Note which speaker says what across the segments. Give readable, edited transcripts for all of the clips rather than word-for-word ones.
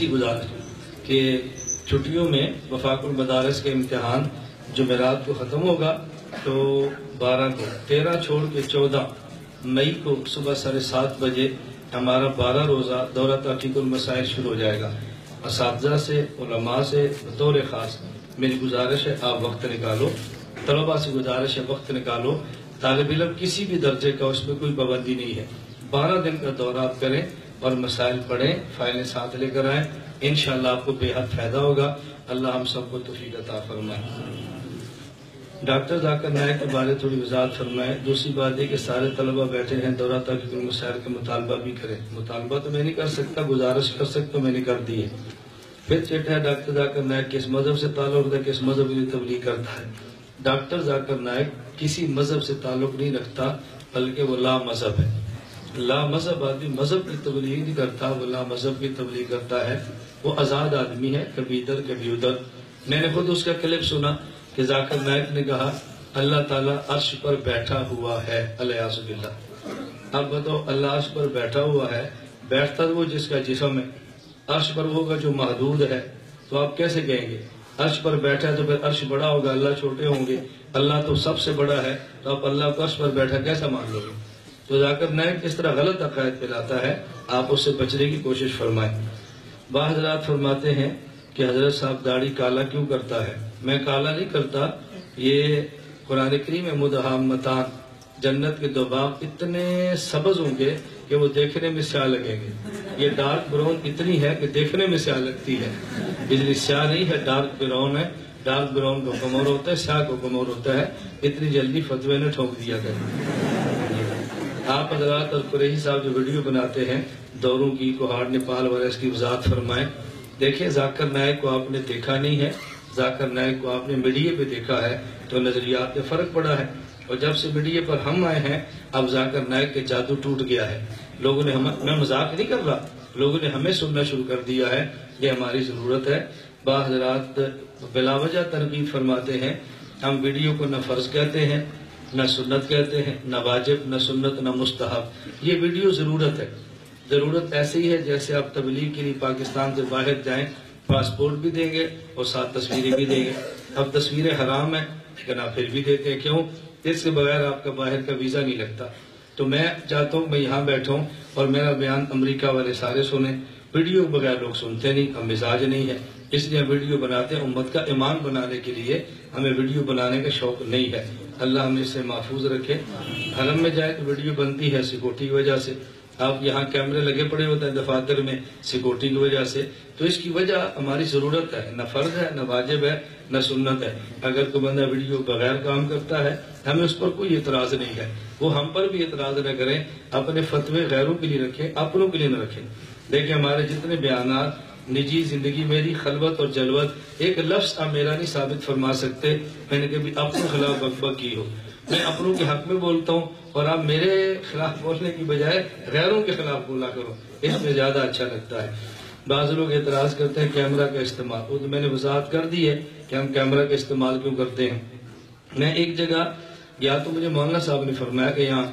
Speaker 1: گزارش کہ چھٹیوں میں وفاق المدارس کے امتحان جمعرات کو ختم ہوگا تو 12 کو 13 چھوڑ کے 14 مئی کو صبح 7:30 بجے ہمارا 12 روزہ دورہ تحقیق المسائل شروع ہو جائے گا۔ اساتذہ سے، علماء سے بطور خاص میری گزارش ہے آپ وقت نکالو، طلباء سے گزارش ہے وقت نکالو، طالب علم کسی بھی درجے کا اس میں کوئی پابندی نہیں ہے، 12 دن کا دورہ آپ کریں اور مسائل پڑھیں، فائلیں ساتھ لے کر آئیں، انشاءاللہ آپ کو بے حد فائدہ ہوگا۔ اللہ ہم سب کو توفیق عطا فرمائے۔ ڈاکٹر ذاکر نائک کے بارے تھوڑی وضاحت فرمائے۔ دوسری بات ہے کہ سارے طلبہ بیٹھے ہیں، دورہ تحقیق المسائل کا مطالبہ بھی کریں۔ مطالبہ تو میں نہیں کر سکتا، گزارش کر سکتا، میں نے کر دی ہے۔ پھر چیٹ ہے ڈاکٹر ذاکر نائک کس مذہب سے تعلق رکھتا ہے، کس مذہب کی تبلیغ کرتا ہے۔ ڈاکٹر ذاکر نائک کسی مذہب سے تعلق نہیں رکھتا، بلکہ وہ لا مذہب ہے۔ لا مذہب آدمی مذہب کی تبلیغ نہیں کرتا، وہ لا مذہب کی تبلیغ کرتا ہے۔ وہ آزاد آدمی ہے، کبھی ادھر کبھی ادھر۔ میں نے خود اس کا کلپ سنا کہ ذاکر نائک نے کہا اللہ تعالیٰ عرش پر بیٹھا ہوا ہے، الیاذ باللہ۔ اب بتاؤ اللہ عرش پر بیٹھا ہوا ہے، بیٹھتا وہ جس کا جسم ہے، عرش پر ہوگا جو محدود ہے، تو آپ کیسے کہیں گے عرش پر بیٹھا ہے تو پھر عرش بڑا ہوگا، اللہ چھوٹے ہوں گے، اللہ تو سب سے بڑا ہے، تو آپ اللہ کو عرش پر بیٹھا کیسا مان لو گے؟ تو ذاکر نائک اس طرح غلط عقائد پھیلاتا ہے، آپ اس سے بچنے کی کوشش فرمائیں۔ بعض حضرات فرماتے ہیں کہ حضرت صاحب داڑھی کالا کیوں کرتا ہے؟ میں کالا نہیں کرتا، یہ قرآن کریم میں مدہامتان، جنت کے 2 باغ اتنے سبز ہوں گے کہ وہ دیکھنے میں سیاہ لگیں گے۔ یہ ڈارک براؤن اتنی ہے کہ دیکھنے میں سیاہ لگتی ہے، بجلی سیاہ نہیں ہے، ڈارک براؤن ہے۔ ڈارک براؤن کو کمور ہوتا ہے، سیاہ کو کمور ہوتا ہے۔ اتنی جلدی فتوے نے ٹھوک دیا گیا۔ آپ حضرات اور قریشی صاحب جو ویڈیو بناتے ہیں دوروں کی، کوہاڑ نیپال وغیرہ، اس کی وضاحت فرمائیں۔ دیکھیں ذاکر نائک کو آپ نے دیکھا نہیں ہے، ذاکر نائک کو آپ نے میڈیا پہ دیکھا ہے تو نظریات میں فرق پڑا ہے، اور جب سے میڈیا پر ہم آئے ہیں اب ذاکر نائک کے جادو ٹوٹ گیا ہے۔ لوگوں نے میں مذاق نہیں کر رہا، لوگوں نے ہمیں سننا شروع کر دیا ہے، یہ ہماری ضرورت ہے۔ بعض حضرات بلا وجہ تنقید فرماتے ہیں، ہم ویڈیو کو نہ فرض کہتے ہیں، نہ سنت کہتے ہیں، نہ واجب، نہ سنت، نہ مستحب۔ یہ ویڈیو ضرورت ہے، ضرورت ایسی ہے جیسے آپ تبلیغ کے لیے پاکستان سے باہر جائیں، پاسپورٹ بھی دیں گے اور ساتھ تصویریں بھی دیں گے۔ اب تصویریں حرام ہیں لیکن آپ پھر بھی دیتے ہیں، کیوں؟ اس کے بغیر آپ کا باہر کا ویزا نہیں لگتا۔ تو میں چاہتا ہوں میں یہاں بیٹھا ہوں اور میرا بیان امریکہ والے سارے سنیں، ویڈیو کے بغیر لوگ سنتے نہیں، ہم مزاج نہیں ہے، اس لیے ہم ویڈیو بناتے ہیں۔ امت کا ایمان بنانے کے لیے ہمیں ویڈیو بنانے کا شوق نہیں ہے، اللہ ہمیں اس سے محفوظ رکھے۔ حرم میں جائے تو ویڈیو بنتی ہے سیکورٹی کی وجہ سے، آپ یہاں کیمرے لگے پڑے ہوتے ہیں دفاتر میں سیکورٹی کی وجہ سے، تو اس کی وجہ ہماری ضرورت ہے، نہ فرض ہے، نہ واجب ہے، نہ سنت ہے۔ اگر کوئی بندہ ویڈیو بغیر کام کرتا ہے ہمیں اس پر کوئی اعتراض نہیں ہے، وہ ہم پر بھی اعتراض نہ کریں، اپنے فتوے غیروں کے لیے رکھیں، اپنوں کے لیے نہ رکھیں۔ دیکھیں ہمارے جتنے بیانات، نجی زندگی میری خلوت اور جلوت، ایک لفظ آپ میرا نہیں ثابت فرما سکتے میں نے کبھی اپنے خلاف بکبک کی ہو۔ میں اپنوں کے حق میں بولتا ہوں اور آپ میرے خلاف بولنے کی بجائے غیروں کے خلاف بولا کرو، اس میں زیادہ اچھا لگتا ہے۔ بعض لوگ اعتراض کرتے ہیں کیمرہ کا استعمال، وہ تو میں نے وضاحت کر دی ہے کہ ہم کیمرہ کا استعمال کیوں کرتے ہیں۔ میں ایک جگہ گیا تو مجھے مولانا صاحب نے فرمایا کہ یہاں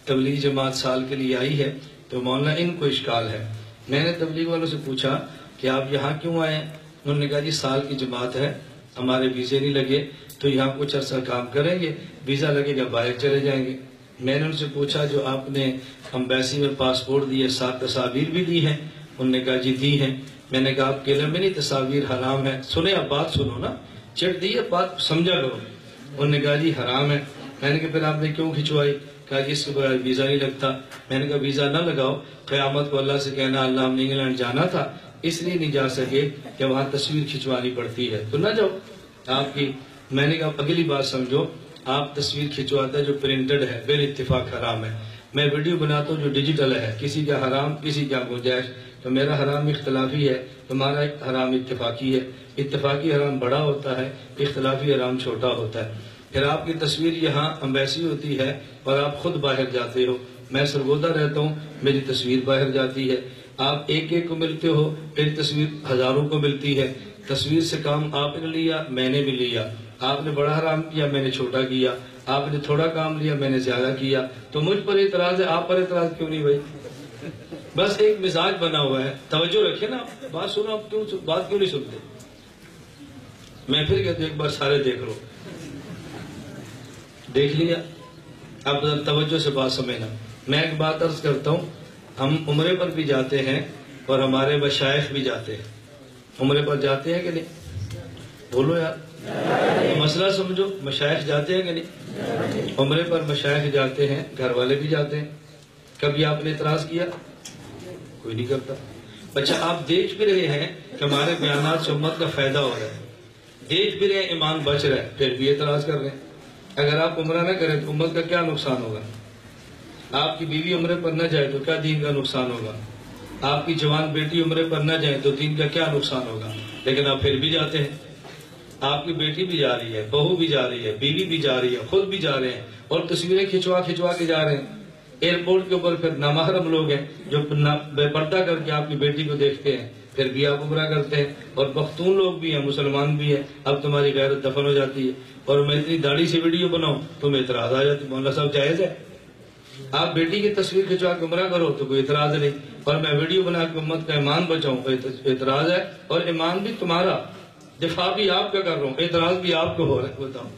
Speaker 1: تبلیغ جماعت سال کے لیے آئی ہے تو مولانا ان کو اشکال ہے۔ میں نے تبلیغ والوں سے پوچھا کہ آپ یہاں کیوں آئے؟ انہوں نے کہا جی سال کی جماعت ہے، ہمارے ویزے نہیں لگے تو یہاں کچھ عرصہ کام کریں گے، ویزا لگے گا باہر چلے جائیں گے۔ میں نے ان سے پوچھا جو آپ نے امبیسی میں پاسپورٹ دیے، ساتھ تصاویر بھی دی ہیں؟ انہوں نے کہا جی دی ہیں۔ میں نے کہا آپ کے علم میں نہیں تصاویر حرام ہے؟ سنیں آپ بات سنو نا، چٹ دی ہے بات سمجھا کرو۔ انہوں نے کہا جی حرام ہے۔ میں نے کہا پھر آپ نے کیوں کھنچوائی؟ کہا جی اس کے بغیر ویزا نہیں لگتا۔ میں نے کہا ویزا نہ لگاؤ، قیامت کو اللہ سے کہنا اللہ ہم نے انگلینڈ جانا تھا اس لیے نہیں جا سکے کہ وہاں تصویر کھنچوانی پڑتی ہے تو نہ جاؤ آپ کی۔ میں نے کہا اگلی بات سمجھو، آپ تصویر کھنچواتا ہے جو پرنٹڈ ہے بے اتفاق حرام ہے، میں ویڈیو بناتا ہوں جو ڈیجیٹل ہے، کسی کا حرام کسی کا گنجائش، تو میرا حرام اختلافی ہے، تمہارا حرام اتفاقی ہے۔ اتفاقی حرام بڑا ہوتا ہے، اختلافی حرام چھوٹا ہوتا ہے۔ پھر آپ کی تصویر یہاں امبیسی ہوتی ہے اور آپ خود باہر جاتے ہو، میں سرگودا رہتا ہوں میری تصویر باہر جاتی ہے، آپ ایک ایک کو ملتے ہو، میری تصویر ہزاروں کو ملتی ہے۔ تصویر سے کام آپ نے لیا میں نے بھی لیا، آپ نے بڑا حرام کیا میں نے چھوٹا کیا، آپ نے تھوڑا کام لیا میں نے زیادہ کیا، تو مجھ پر اعتراض ہے، آپ پر اعتراض کیوں نہیں بھائی؟ بس ایک مزاج بنا ہوا ہے. توجہ رکھیں نا, بات سنو, آپ بات کیوں نہیں سنتے؟ میں پھر کہتا ہوں ایک بار سارے دیکھ لو. دیکھ لیا؟ اب توجہ سے بات سمجھنا. میں ایک بات عرض کرتا ہوں, ہم عمرے پر بھی جاتے ہیں اور ہمارے مشائخ بھی جاتے ہیں. عمرے پر جاتے ہیں کہ نہیں؟ بولو یار, مسئلہ سمجھو. مشائخ جاتے ہیں کہ نہیں؟ عمرے پر مشائخ جاتے ہیں, گھر والے بھی جاتے ہیں. کبھی آپ نے اعتراض کیا؟ کوئی نہیں کرتا. اچھا, آپ دیکھ بھی رہے ہیں کہ ہمارے بیانات سے امت کا فائدہ ہو رہا ہے, دیکھ بھی رہے ہیں ایمان بچ رہا ہے, پھر بھی اعتراض کر رہے ہیں. اگر آپ عمرہ نہ کریں تو امت کا کیا نقصان ہوگا؟ آپ کی بیوی عمرے پر نہ جائے تو کیا دین کا نقصان ہوگا؟ آپ کی جوان بیٹی عمرے پر نہ جائے تو دین کا کیا نقصان ہوگا؟ لیکن آپ پھر بھی جاتے ہیں. آپ کی بیٹی بھی جا رہی ہے, بہو بھی جا رہی ہے, بیوی بھی جا رہی ہے, خود بھی جا رہے ہیں, اور تصویریں کھچوا کے جا رہے ہیں. ایئرپورٹ کے اوپر پھر نامحرم لوگ ہیں جو بے پردہ کر کے آپ کی بیٹی کو دیکھتے ہیں, پھر بھی آپ عمرہ کرتے ہیں. اور مختون لوگ بھی ہیں, مسلمان بھی ہیں. اب تمہاری غیرت دفن ہو جاتی ہے, اور میں اتنی داڑھی سے ویڈیو بناؤں تمہیں اعتراض آ جاتی. مولانا صاحب جائز ہے؟ آپ بیٹی کی تصویر کھنچوا کے عمرہ کرو تو کوئی اعتراض نہیں, اور میں ویڈیو بنا کے امت کا ایمان بچاؤں اعتراض ہے. اور ایمان بھی تمہارا, دفاع بھی آپ کا کر رہا ہوں, اعتراض بھی آپ کو ہو رہا ہے. بتاؤ,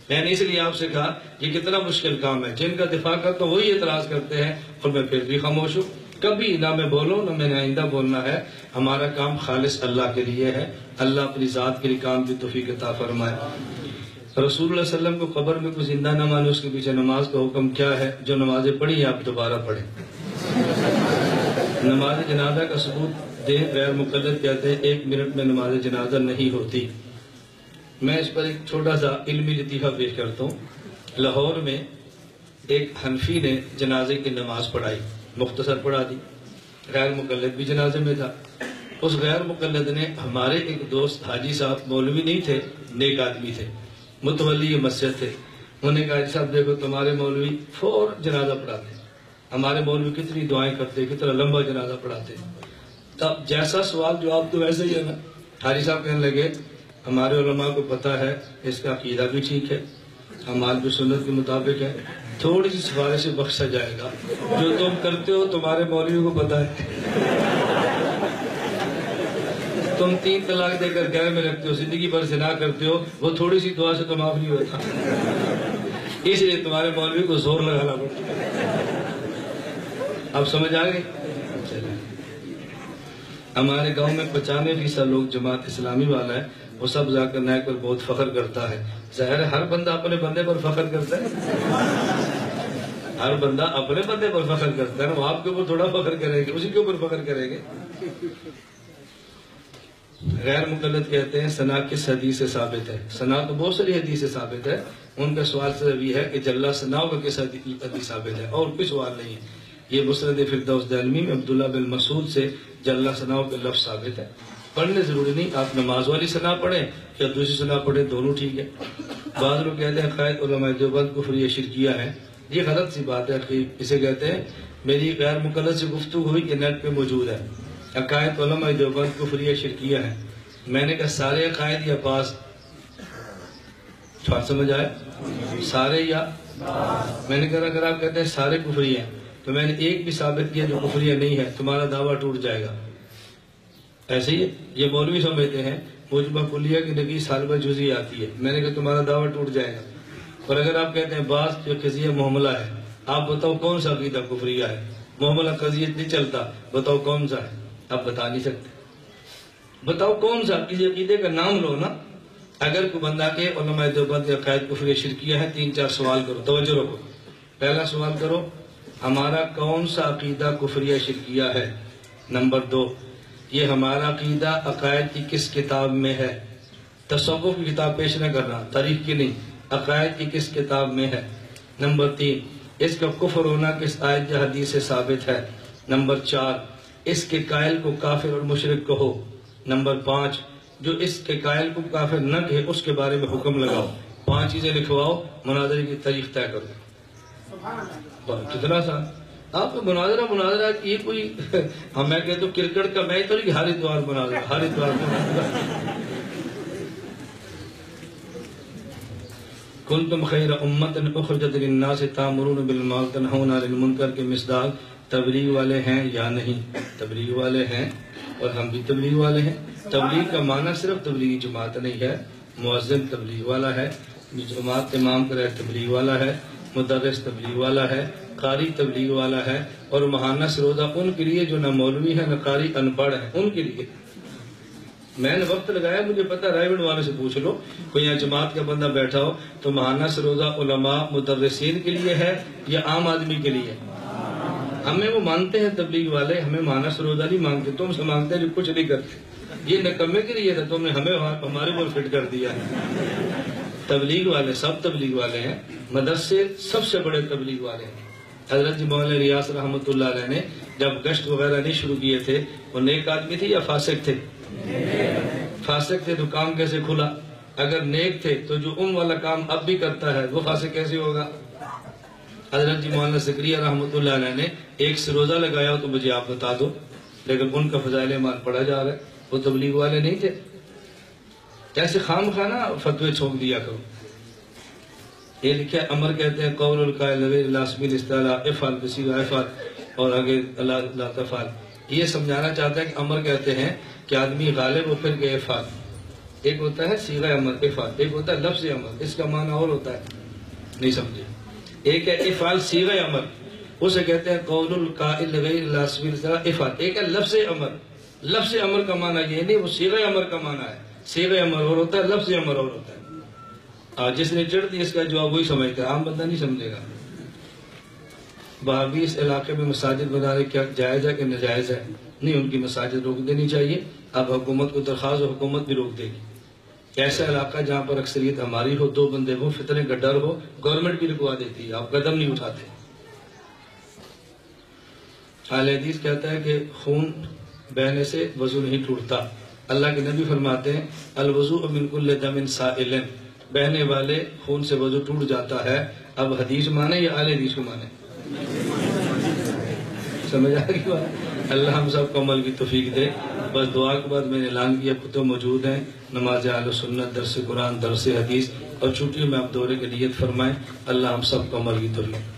Speaker 1: میں نے اس لیے آپ سے کہا یہ کتنا مشکل کام ہے. جن کا دفاع کرتا ہوں وہی اعتراض کرتے ہیں, اور میں پھر بھی خاموش ہوں. کبھی نہ میں بولوں نہ میں نے آئندہ بولنا ہے. ہمارا کام خالص اللہ کے لیے ہے. اللہ اپنی ذات کے لیے کام کی توفیق عطا فرمائے. رسول اللہ علیہ وسلم کو قبر میں کوئی زندہ نہ مانے, اس کے پیچھے نماز کا حکم کیا ہے؟ جو نمازیں پڑھی ہیں آپ دوبارہ پڑھیں. نماز جنازہ کا ثبوت دیں. غیر مقلد کہتے ہیں 1 منٹ میں نماز جنازہ نہیں ہوتی. میں اس پر ایک چھوٹا سا علمی لطیفہ پیش کرتا ہوں. لاہور میں ایک حنفی نے جنازے کی نماز پڑھائی, مختصر پڑھا دی. غیر مقلد بھی جنازے میں تھا. اس غیر مقلد نے, ہمارے ایک دوست حاجی صاحب مولوی نہیں تھے, نیک آدمی تھے, متولی مسجد تھے. انہوں نے کہا حاجی صاحب دیکھو تمہارے مولوی فور جنازہ پڑھاتے, ہمارے مولوی کتنی دعائیں کرتے, کتنا لمبا جنازہ پڑھاتے. تب جیسا سوال جواب تو ویسے ہی ہے نا. حاجی صاحب کہنے لگے ہمارے علماء کو پتہ ہے اس کا عقیدہ بھی ٹھیک ہے, اعمال بھی سنت کے مطابق ہے, تھوڑی سی سفارش سے بخشا جائے گا. جو تم کرتے ہو تمہارے مولوی کو پتہ ہے. تم 3 طلاق دے کر گھر میں رکھتے ہو, زندگی بھر زنا کرتے ہو, وہ تھوڑی سی دعا سے تو معاف نہیں ہوتا. اس لیے تمہارے مولوی کو زور لگانا پڑتا ہے. اب سمجھ آ گئی؟ ہمارے گاؤں میں 95% لوگ جماعت اسلامی والا ہے. وہ سب ذاکر نائک پر بہت فخر کرتا ہے. ظاہر ہے ہر بندہ اپنے بندے پر فخر کرتا ہے. ہر بندہ اپنے بندے پر فخر کرتا ہے. وہ آپ کے اوپر تھوڑا فخر کریں گے, اسی کے اوپر فخر کریں گے. غیر مقلد کہتے ہیں ثنا کس حدیث سے ثابت ہے؟ ثنا تو بہت ساری حدیث سے ثابت ہے. ان کا سوال صرف یہ ہے کہ جلا ثناء کا کس حدیث ثابت ہے, اور کوئی سوال نہیں ہے. یہ مسند فردوس دہلوی میں عبداللہ بن مسعود سے جلا ثناء کا لفظ ثابت ہے. پڑھنے ضروری نہیں, آپ نماز والی ثنا پڑھیں یا دوسری ثنا پڑھیں, دونوں ٹھیک ہے. بعض لوگ کہتے ہیں عقائد علماء دیوبند کفریہ شرکیہ ہیں. یہ غلط سی بات ہے. اسے کہتے ہیں, میری غیر مقلد سے گفتگو ہوئی کہ نیٹ پہ موجود ہے, عقائد علماء دیوبند کفریہ شرکیہ ہیں. میں نے کہا سارے عقائد یا بعض؟ سمجھ آئے؟ سارے یا میں نے کہا اگر آپ کہتے ہیں سارے کفریہ ہیں تو میں نے ایک بھی ثابت کیا جو کفریہ نہیں ہے, تمہارا دعویٰ ٹوٹ جائے گا. ایسے ہی یہ مولوی سمجھتے ہیں موجبہ کلیہ کی نبی سالبہ جزی آتی ہے. میں نے کہا تمہارا دعویٰ ٹوٹ جائے گا. اور اگر آپ کہتے ہیں بعض جو قضیہ محملہ ہے, آپ بتاؤ کون سا عقیدہ کفریہ ہے؟ محملہ قضیہ نہیں چلتا, بتاؤ کون سا ہے؟ آپ بتا نہیں سکتے. بتاؤ کون سا عقیدے کا نام لو نا. اگر کوئی بندہ کہ علماء دیوبند کے عقائد کفریہ شرکیہ ہے, 3-4 سوال کرو, توجہ رکھو. پہلا سوال کرو, ہمارا کون سا عقیدہ کفریہ شرکیہ ہے؟ نمبر 2, یہ ہمارا عقیدہ عقائد کی کس کتاب میں ہے؟ تصوف کی کتاب پیش نہ کرنا, تاریخ کی نہیں, عقائد کی کس کتاب میں ہے؟ نمبر 3, اس کا کفر ہونا کس آیت یا حدیث سے ثابت ہے؟ نمبر 4, اس کے قائل کو کافر اور مشرک کہو. نمبر 5, جو اس کے قائل کو کافر نہ کہے اس کے بارے میں حکم لگاؤ. 5 چیزیں لکھواؤ, مناظرے کی تاریخ طے کرو. کتنا سا آپ کو مناظرہ یہ کوئی میں کہتا ہوں کرکٹ کا میچ تو نہیں, ہر اتوار مناظرہ, ہر اتوار مناظرہ. کنتم خیر امت اخرجت للناس تامرون بالمعروف تنہون عن المنکر کے مصداق تبلیغ والے ہیں یا نہیں؟ تبلیغ والے ہیں اور ہم بھی تبلیغ والے ہیں۔ تبلیغ کا معنی صرف تبلیغی جماعت نہیں ہے، مؤذن تبلیغ والا ہے، جماعت امام کرے تبلیغ والا ہے، مدرس تبلیغ والا ہے، قاری تبلیغ والا ہے، اور ماہانہ سروزہ ان کے لیے جو نہ مولوی ہے نہ قاری، ان پڑھ ہیں، ان کے لیے۔ میں نے وقت لگایا، مجھے پتا رائے گڑھ والے سے پوچھ لو، کوئی یہاں جماعت کا بندہ بیٹھا ہو تو ماہانہ سروزہ علماء مدرسین کے لیے ہے یا عام آدمی کے لیے؟ ہمیں وہ مانتے ہیں تبلیغ والے، ہمیں ماہانہ سروزہ نہیں مانگتے، تم سے مانگتے ہیں جو کچھ نہیں کرتے۔ یہ نکمے کے لیے تھا، تم نے ہمیں ہمارے پر فٹ کر دیا ہے۔ تبلیغ والے سب تبلیغ والے ہیں، مدرسے سب سے بڑے تبلیغ والے ہیں۔ حضرت جی مولانا ریاض رحمۃ اللہ علیہ نے جب گشت وغیرہ نہیں شروع کیے تھے، وہ نیک آدمی تھے یا فاسق تھے؟ فاسق تھے تو کام کیسے کھلا؟ اگر نیک تھے تو جو والا کام اب بھی کرتا ہے وہ فاسق کیسے ہوگا؟ حضرت جی مولانا زکریا رحمۃ اللہ علیہ نے ایک سے روزہ لگایا ہو تو مجھے آپ بتا دو، لیکن ان کا فضائل ایمان پڑھا جا رہا ہے، وہ تبلیغ والے نہیں تھے۔ کیسے خام خانہ فتوے چھوک دیا کرو۔ یہ لکھا ہے، امر کہتے ہیں قول القائل لا سبیل استعلا افعل بصیغہ افعل، اور آگے لا تفعل۔ یہ سمجھانا چاہتا ہے کہ امر کہتے ہیں کہ آدمی غالب ہو پھر کہ افعل، ایک ہوتا ہے صیغہ امر افعل، ایک ہوتا ہے لفظ امر، اس کا معنی اور ہوتا ہے، نہیں سمجھے؟ ایک ہے افعل صیغہ امر، اسے کہتے ہیں قول القائل غیر لا سبیل استعلا افعل۔ ایک ہے لفظ امر، لفظ امر کا معنی یہ نہیں، وہ صیغہ امر کا معنی ہے۔ صیغہ امر اور ہوتا ہے، لفظ امر اور ہوتا ہے۔ جس نے چڑھ دی اس کا جواب وہی سمجھتا ہے، عام بندہ نہیں سمجھے گا۔ وہابی اس علاقے میں مساجد بنانے کیا جائز ہے کہ ناجائز ہے؟ نہیں، ان کی مساجد روک دینی چاہیے۔ اب حکومت کو درخواست، حکومت بھی روک دے گی۔ ایسا علاقہ جہاں پر اکثریت ہماری ہو، دو بندے ہو، فتنے کا ڈر ہو، گورنمنٹ بھی رکوا دیتی ہے، آپ قدم نہیں اٹھاتے۔ اہل حدیث کہتا ہے کہ خون بہنے سے وضو نہیں ٹوٹتا۔ اللہ کے نبی فرماتے ہیں الوضوء من کل دم سائل، بہنے والے خون سے وضو ٹوٹ جاتا ہے۔ اب حدیث مانے یا اہل حدیث کو مانے؟ سمجھ آ گئی بات؟ اللہ ہم سب کو عمل کی توفیق دے۔ بس دعا کے بعد میں نے اعلان کیا کتب موجود ہیں، نماز اہل سنت، درس قرآن، درس حدیث، اور چھٹیوں میں آپ دورے کی نیت فرمائیں۔ اللہ ہم سب کو عمل کی توفیق